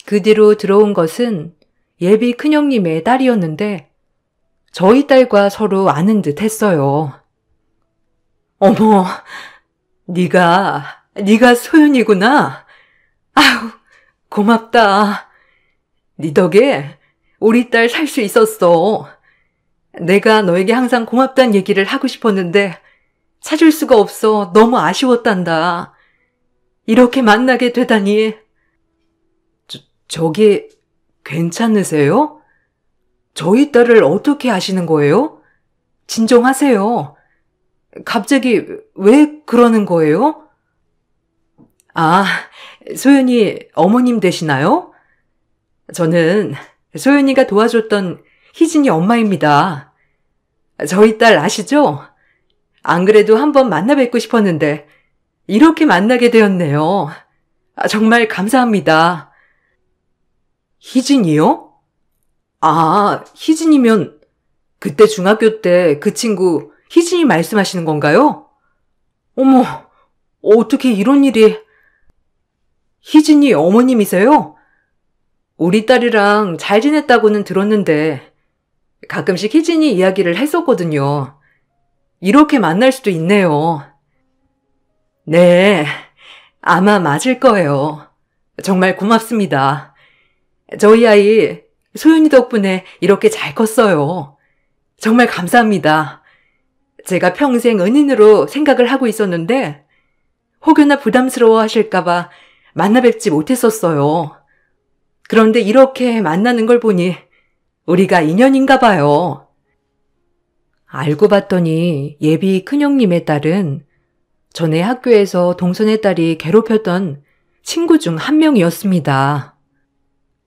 그 뒤로 들어온 것은 예비 큰형님의 딸이었는데 저희 딸과 서로 아는 듯 했어요. 어머, 네가 소연이구나. 아유, 고맙다. 네 덕에 우리 딸 살 수 있었어. 내가 너에게 항상 고맙다는 얘기를 하고 싶었는데 찾을 수가 없어 너무 아쉬웠단다. 이렇게 만나게 되다니. 저기 괜찮으세요? 저희 딸을 어떻게 아시는 거예요? 진정하세요. 갑자기 왜 그러는 거예요? 아, 소연이 어머님 되시나요? 저는 소연이가 도와줬던 희진이 엄마입니다. 저희 딸 아시죠? 안 그래도 한번 만나 뵙고 싶었는데 이렇게 만나게 되었네요. 정말 감사합니다. 희진이요? 아, 희진이면 그때 중학교 때 그 친구 희진이 말씀하시는 건가요? 어머, 어떻게 이런 일이... 희진이 어머님이세요? 우리 딸이랑 잘 지냈다고는 들었는데 가끔씩 희진이 이야기를 했었거든요. 이렇게 만날 수도 있네요. 네, 아마 맞을 거예요. 정말 고맙습니다. 저희 아이 소윤이 덕분에 이렇게 잘 컸어요. 정말 감사합니다. 제가 평생 은인으로 생각을 하고 있었는데 혹여나 부담스러워 하실까봐 만나 뵙지 못했었어요. 그런데 이렇게 만나는 걸 보니 우리가 인연인가 봐요. 알고 봤더니 예비 큰형님의 딸은 전에 학교에서 동선의 딸이 괴롭혔던 친구 중 한 명이었습니다.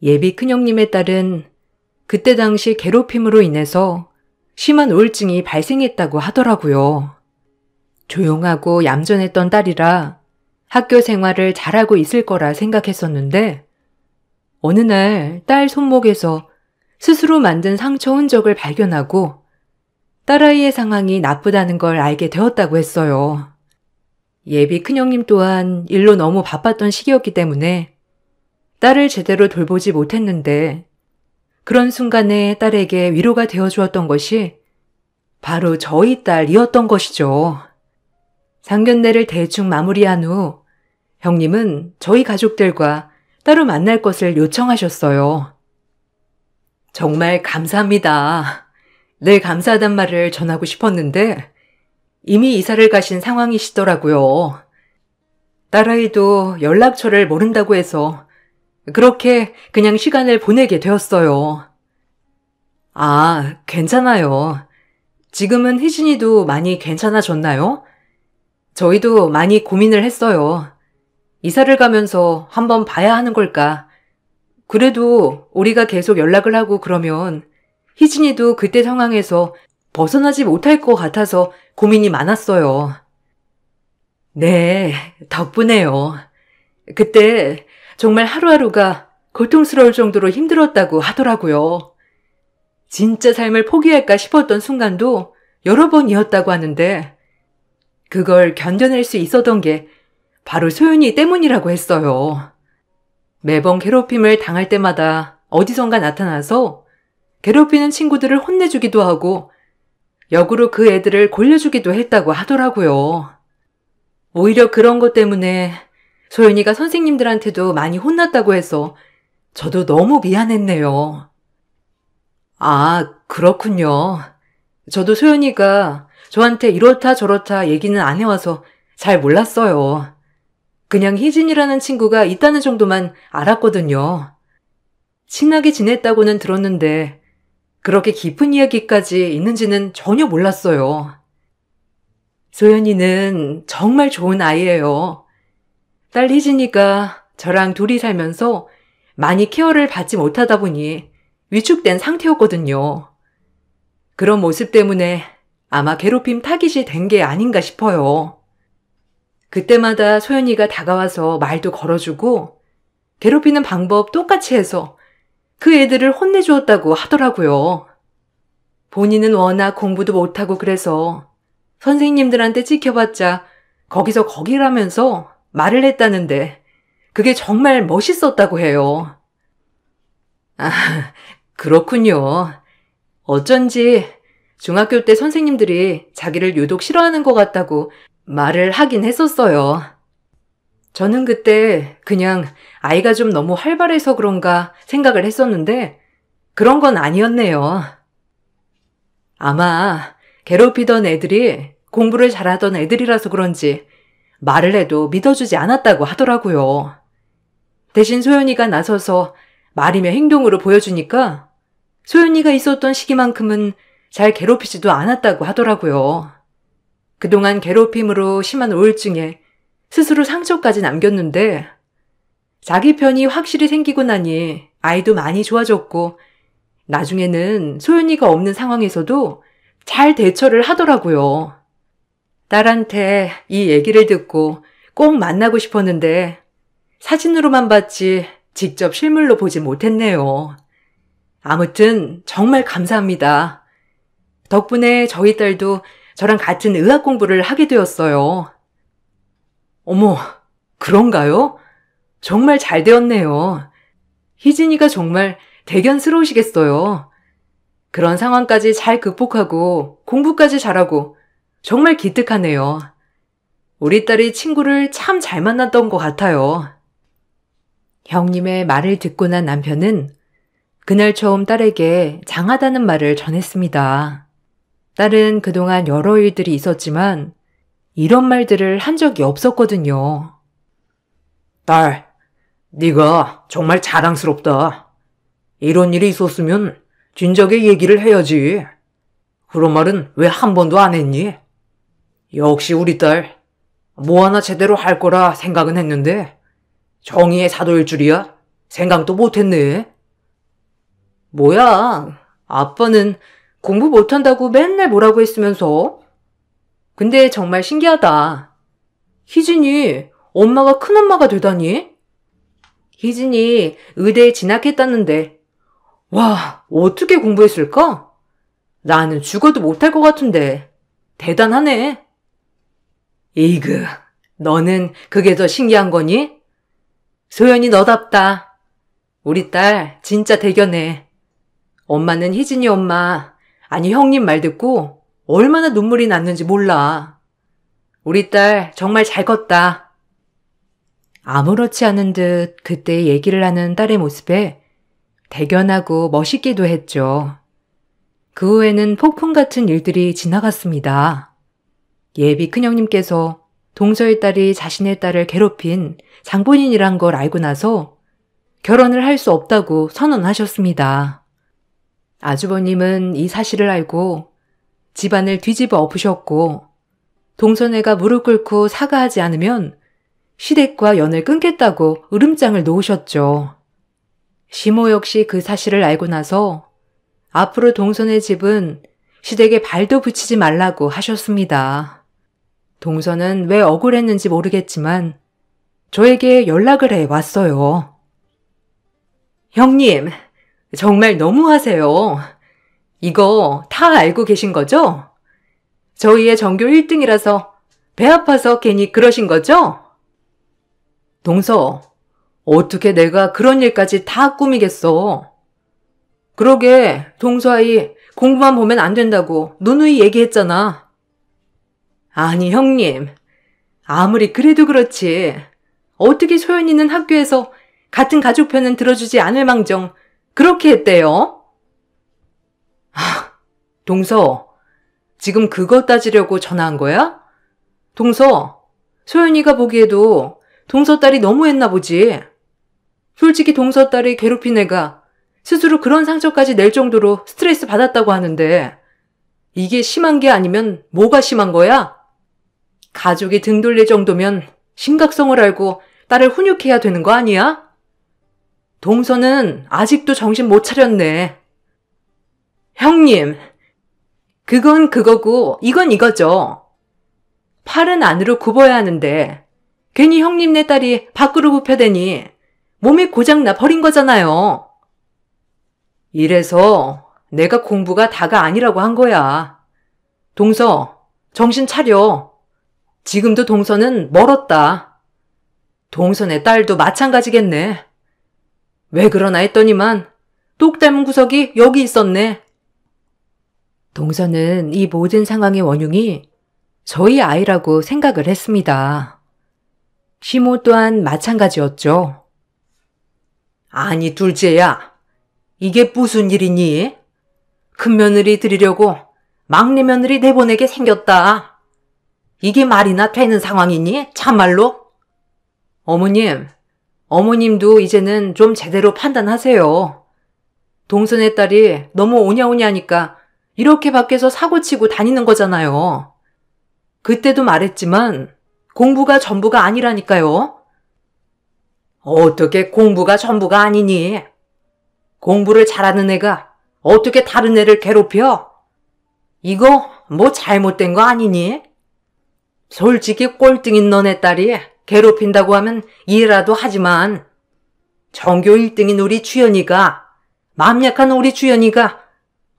예비 큰형님의 딸은 그때 당시 괴롭힘으로 인해서 심한 우울증이 발생했다고 하더라고요. 조용하고 얌전했던 딸이라 학교 생활을 잘하고 있을 거라 생각했었는데 어느 날 딸 손목에서 스스로 만든 상처 흔적을 발견하고 딸아이의 상황이 나쁘다는 걸 알게 되었다고 했어요. 예비 큰형님 또한 일로 너무 바빴던 시기였기 때문에 딸을 제대로 돌보지 못했는데 그런 순간에 딸에게 위로가 되어주었던 것이 바로 저희 딸이었던 것이죠. 상견례를 대충 마무리한 후 형님은 저희 가족들과 따로 만날 것을 요청하셨어요. 정말 감사합니다. 늘 감사하단 말을 전하고 싶었는데 이미 이사를 가신 상황이시더라고요. 딸아이도 연락처를 모른다고 해서 그렇게 그냥 시간을 보내게 되었어요. 아, 괜찮아요. 지금은 희진이도 많이 괜찮아졌나요? 저희도 많이 고민을 했어요. 이사를 가면서 한번 봐야 하는 걸까? 그래도 우리가 계속 연락을 하고 그러면 희진이도 그때 상황에서 벗어나지 못할 것 같아서 고민이 많았어요. 네, 덕분에요. 그때 정말 하루하루가 고통스러울 정도로 힘들었다고 하더라고요. 진짜 삶을 포기할까 싶었던 순간도 여러 번이었다고 하는데 그걸 견뎌낼 수 있었던 게 바로 소윤이 때문이라고 했어요. 매번 괴롭힘을 당할 때마다 어디선가 나타나서 괴롭히는 친구들을 혼내주기도 하고 역으로 그 애들을 골려주기도 했다고 하더라고요. 오히려 그런 것 때문에 소연이가 선생님들한테도 많이 혼났다고 해서 저도 너무 미안했네요. 아, 그렇군요. 저도 소연이가 저한테 이렇다 저렇다 얘기는 안 해와서 잘 몰랐어요. 그냥 희진이라는 친구가 있다는 정도만 알았거든요. 친하게 지냈다고는 들었는데 그렇게 깊은 이야기까지 있는지는 전혀 몰랐어요. 소연이는 정말 좋은 아이예요. 딸 희진이가 저랑 둘이 살면서 많이 케어를 받지 못하다 보니 위축된 상태였거든요. 그런 모습 때문에 아마 괴롭힘 타깃이 된 게 아닌가 싶어요. 그때마다 소연이가 다가와서 말도 걸어주고 괴롭히는 방법 똑같이 해서 그 애들을 혼내주었다고 하더라고요. 본인은 워낙 공부도 못하고 그래서 선생님들한테 찍혀봤자 거기서 거기라면서 말을 했다는데 그게 정말 멋있었다고 해요. 아, 그렇군요. 어쩐지 중학교 때 선생님들이 자기를 유독 싫어하는 것 같다고 말을 하긴 했었어요. 저는 그때 그냥 아이가 좀 너무 활발해서 그런가 생각을 했었는데 그런 건 아니었네요. 아마 괴롭히던 애들이 공부를 잘하던 애들이라서 그런지 말을 해도 믿어주지 않았다고 하더라고요. 대신 소연이가 나서서 말이며 행동으로 보여주니까 소연이가 있었던 시기만큼은 잘 괴롭히지도 않았다고 하더라고요. 그동안 괴롭힘으로 심한 우울증에 스스로 상처까지 남겼는데 자기 편이 확실히 생기고 나니 아이도 많이 좋아졌고 나중에는 소연이가 없는 상황에서도 잘 대처를 하더라고요. 딸한테 이 얘기를 듣고 꼭 만나고 싶었는데 사진으로만 봤지 직접 실물로 보지 못했네요. 아무튼 정말 감사합니다. 덕분에 저희 딸도 저랑 같은 의학 공부를 하게 되었어요. 어머, 그런가요? 정말 잘 되었네요. 희진이가 정말 대견스러우시겠어요. 그런 상황까지 잘 극복하고 공부까지 잘하고 정말 기특하네요. 우리 딸이 친구를 참 잘 만났던 것 같아요. 형님의 말을 듣고 난 남편은 그날 처음 딸에게 장하다는 말을 전했습니다. 딸은 그동안 여러 일들이 있었지만 이런 말들을 한 적이 없었거든요. 딸, 네가 정말 자랑스럽다. 이런 일이 있었으면 진작에 얘기를 해야지. 그런 말은 왜 한 번도 안 했니? 역시 우리 딸, 뭐 하나 제대로 할 거라 생각은 했는데 정의의 사도일 줄이야? 생각도 못했네. 뭐야, 아빠는 공부 못한다고 맨날 뭐라고 했으면서. 근데 정말 신기하다. 희진이 엄마가 큰엄마가 되다니? 희진이 의대에 진학했다는데 와, 어떻게 공부했을까? 나는 죽어도 못할 것 같은데 대단하네. 이그, 너는 그게 더 신기한 거니? 소연이 너답다. 우리 딸 진짜 대견해. 엄마는 희진이 엄마, 아니 형님 말 듣고 얼마나 눈물이 났는지 몰라. 우리 딸 정말 잘 컸다. 아무렇지 않은 듯 그때 얘기를 하는 딸의 모습에 대견하고 멋있기도 했죠. 그 후에는 폭풍 같은 일들이 지나갔습니다. 예비 큰형님께서 동서의 딸이 자신의 딸을 괴롭힌 장본인이란 걸 알고 나서 결혼을 할 수 없다고 선언하셨습니다. 아주버님은 이 사실을 알고 집안을 뒤집어 엎으셨고 동서네가 무릎 꿇고 사과하지 않으면 시댁과 연을 끊겠다고 으름장을 놓으셨죠. 시모 역시 그 사실을 알고 나서 앞으로 동서네 집은 시댁에 발도 붙이지 말라고 하셨습니다. 동서는 왜 억울했는지 모르겠지만 저에게 연락을 해 왔어요. 형님, 정말 너무하세요. 이거 다 알고 계신 거죠? 저희의 전교 1등이라서 배 아파서 괜히 그러신 거죠? 동서, 어떻게 내가 그런 일까지 다 꾸미겠어. 그러게 동서 아이 공부만 보면 안 된다고 누누이 얘기했잖아. 아니 형님, 아무리 그래도 그렇지 어떻게 소연이는 학교에서 같은 가족 편은 들어주지 않을 망정 그렇게 했대요? 동서, 지금 그거 따지려고 전화한 거야? 동서, 소연이가 보기에도 동서 딸이 너무했나 보지. 솔직히 동서 딸이 괴롭힌 애가 스스로 그런 상처까지 낼 정도로 스트레스 받았다고 하는데 이게 심한 게 아니면 뭐가 심한 거야? 가족이 등 돌릴 정도면 심각성을 알고 딸을 훈육해야 되는 거 아니야? 동서는 아직도 정신 못 차렸네. 형님, 그건 그거고 이건 이거죠. 팔은 안으로 굽어야 하는데 괜히 형님네 딸이 밖으로 굽혀대니 몸이 고장나 버린 거잖아요. 이래서 내가 공부가 다가 아니라고 한 거야. 동서, 정신 차려. 지금도 동서는 멀었다. 동서네 딸도 마찬가지겠네. 왜 그러나 했더니만 똑 닮은 구석이 여기 있었네. 동서는 이 모든 상황의 원흉이 저희 아이라고 생각을 했습니다. 시모 또한 마찬가지였죠. 아니 둘째야, 이게 무슨 일이니? 큰 며느리 드리려고 막내 며느리 내보내게 생겼다. 이게 말이나 되는 상황이니? 참말로? 어머님도 이제는 좀 제대로 판단하세요. 동선의 딸이 너무 오냐오냐하니까 이렇게 밖에서 사고치고 다니는 거잖아요. 그때도 말했지만 공부가 전부가 아니라니까요. 어떻게 공부가 전부가 아니니? 공부를 잘하는 애가 어떻게 다른 애를 괴롭혀? 이거 뭐 잘못된 거 아니니? 솔직히 꼴등인 너네 딸이 괴롭힌다고 하면 이해라도 하지만 전교 1등인 우리 주연이가, 마음 약한 우리 주연이가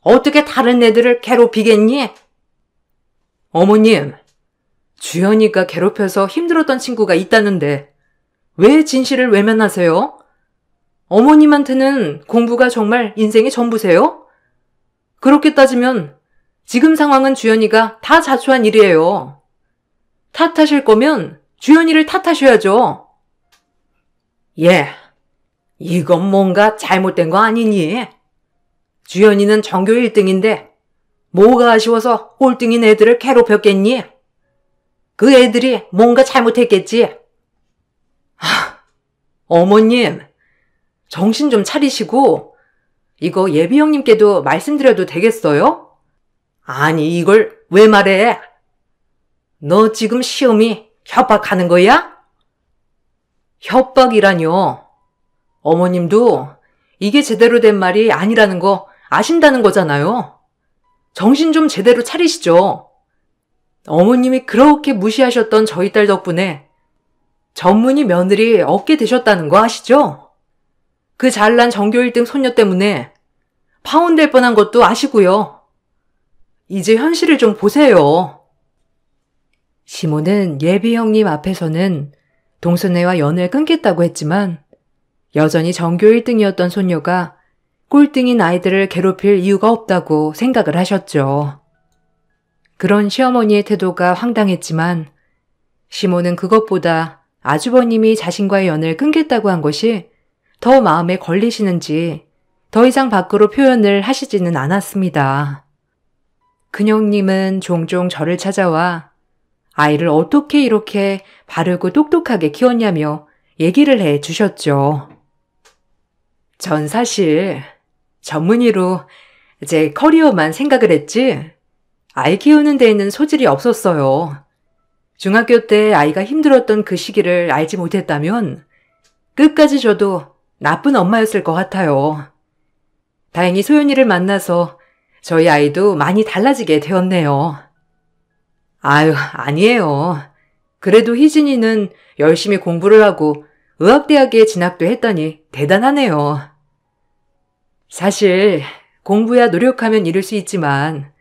어떻게 다른 애들을 괴롭히겠니? 어머님, 주연이가 괴롭혀서 힘들었던 친구가 있다는데 왜 진실을 외면하세요? 어머님한테는 공부가 정말 인생의 전부세요? 그렇게 따지면 지금 상황은 주연이가 다 자초한 일이에요. 탓하실 거면 주연이를 탓하셔야죠. 예, 이건 뭔가 잘못된 거 아니니? 주연이는 전교 1등인데 뭐가 아쉬워서 꼴등인 애들을 괴롭혔겠니? 그 애들이 뭔가 잘못했겠지. 어머님, 정신 좀 차리시고 이거 예비 형님께도 말씀드려도 되겠어요? 아니 이걸 왜 말해? 너 지금 시험이 협박하는 거야? 협박이라뇨. 어머님도 이게 제대로 된 말이 아니라는 거 아신다는 거잖아요. 정신 좀 제대로 차리시죠. 어머님이 그렇게 무시하셨던 저희 딸 덕분에 전문의 며느리 얻게 되셨다는 거 아시죠? 그 잘난 전교 1등 손녀 때문에 파혼될 뻔한 것도 아시고요. 이제 현실을 좀 보세요. 시모는 예비 형님 앞에서는 동선애와 연을 끊겠다고 했지만 여전히 전교 1등이었던 손녀가 꼴등인 아이들을 괴롭힐 이유가 없다고 생각을 하셨죠. 그런 시어머니의 태도가 황당했지만 시모는 그것보다 아주버님이 자신과의 연을 끊겠다고 한 것이 더 마음에 걸리시는지 더 이상 밖으로 표현을 하시지는 않았습니다. 큰형님은 종종 저를 찾아와 아이를 어떻게 이렇게 바르고 똑똑하게 키웠냐며 얘기를 해 주셨죠. 전 사실 전문의로 제 커리어만 생각을 했지 아이 키우는 데에는 소질이 없었어요. 중학교 때 아이가 힘들었던 그 시기를 알지 못했다면 끝까지 저도 나쁜 엄마였을 것 같아요. 다행히 소연이를 만나서 저희 아이도 많이 달라지게 되었네요. 아유, 아니에요. 그래도 희진이는 열심히 공부를 하고 의학대학에 진학도 했다니 대단하네요. 사실 공부야 노력하면 이룰 수 있지만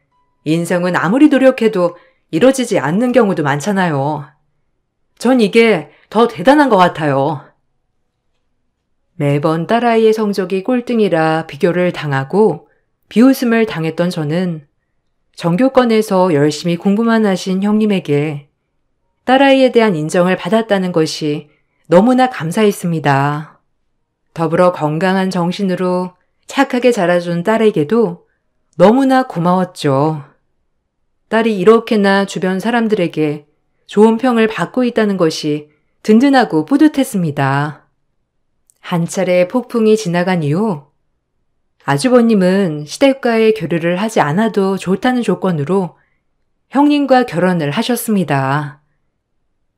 인생은 아무리 노력해도 이루어지지 않는 경우도 많잖아요. 전 이게 더 대단한 것 같아요. 매번 딸아이의 성적이 꼴등이라 비교를 당하고 비웃음을 당했던 저는 전교권에서 열심히 공부만 하신 형님에게 딸아이에 대한 인정을 받았다는 것이 너무나 감사했습니다. 더불어 건강한 정신으로 착하게 자라준 딸에게도 너무나 고마웠죠. 딸이 이렇게나 주변 사람들에게 좋은 평을 받고 있다는 것이 든든하고 뿌듯했습니다. 한 차례 폭풍이 지나간 이후 아주버님은 시댁과의 교류를 하지 않아도 좋다는 조건으로 형님과 결혼을 하셨습니다.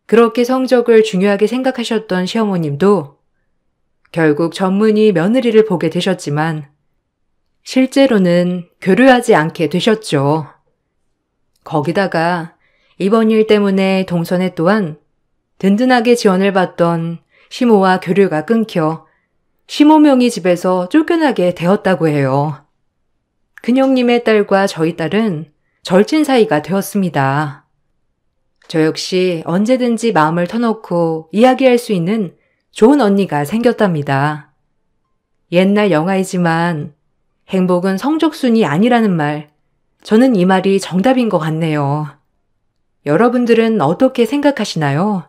그렇게 성적을 중요하게 생각하셨던 시어머님도 결국 전문의 며느리를 보게 되셨지만 실제로는 교류하지 않게 되셨죠. 거기다가 이번 일 때문에 동선에 또한 든든하게 지원을 받던 시모와 교류가 끊겨 시모명의 집에서 쫓겨나게 되었다고 해요. 큰형님의 딸과 저희 딸은 절친 사이가 되었습니다. 저 역시 언제든지 마음을 터놓고 이야기할 수 있는 좋은 언니가 생겼답니다. 옛날 영화이지만 행복은 성적순이 아니라는 말, 저는 이 말이 정답인 것 같네요. 여러분들은 어떻게 생각하시나요?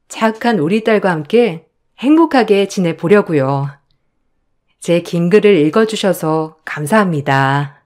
착한 우리 딸과 함께 행복하게 지내보려고요. 제 긴 글을 읽어주셔서 감사합니다.